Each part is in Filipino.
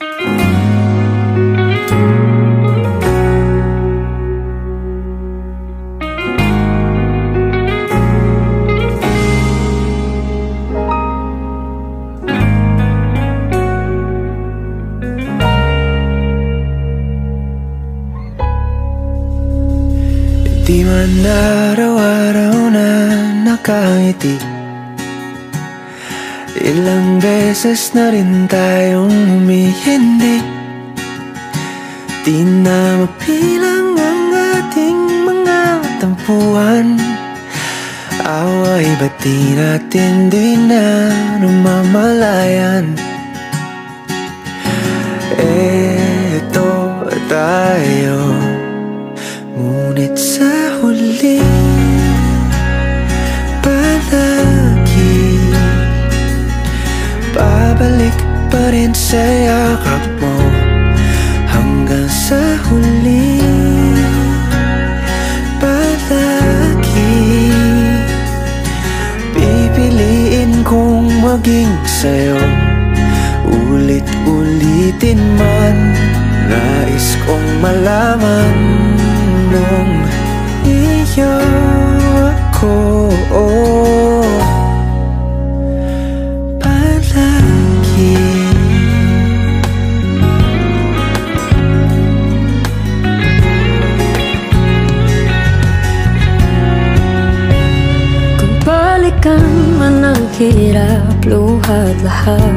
Di man araw-araw na nakangiti, ilang beses na rin tayong humihindi. Di na mapilang ang ating mga tampuhan, away ba't di natin di na namamalayan? Eto tayo, ngunit sa huli palagi babalik pa rin sa yakap mo. Hanggang sa huli palagi pipiliin kong maging sa'yo. Ulit-ulitin man, nais kong malaman nung iyo ako palagi. Kung balikan man ang hirap, luhat lahat,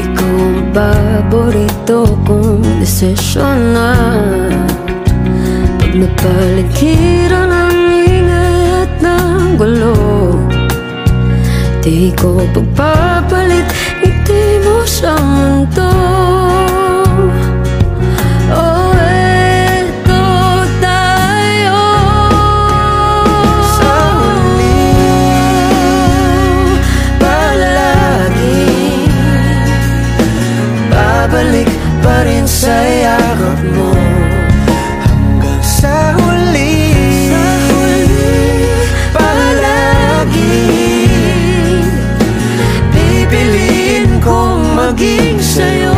ikaw ang paborito kong desisyon na. Pag napaligiran ang ingay at ng gulo, di ko pagpapalit ngiti mo sa mundo. Oh, eto tayo sa huli palagi babalik pa rin sa yakap mo. Sa huli palagi pipiliin kong maging sa'yo.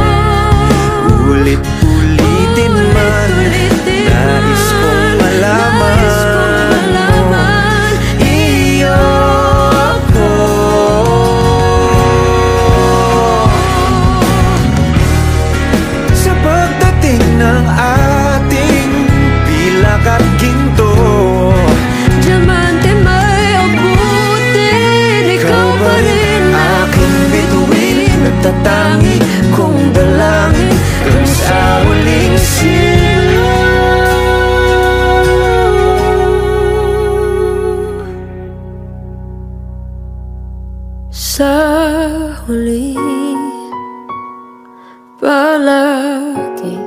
Ulit-ulitin man, nais kong malaman iyo ako. Sa pagdating ng ating pilak at ginto, diamante may abutin, ikaw pa rin aking bituin, nagtatangi kong dalangin hanggang sa huling silaw. Sa huli palagi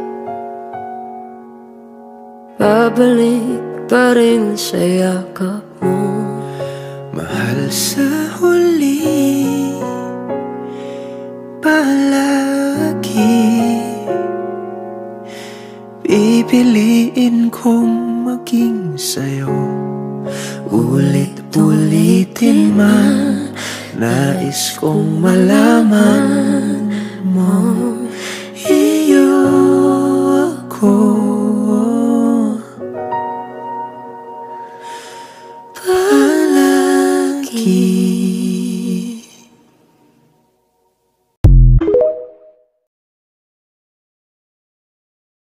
babalik pa rin sa yakap mo. Mahal, sa huli palagi pipiliin kong maging sa'yo. Ulit-ulitin man, nais kong malaman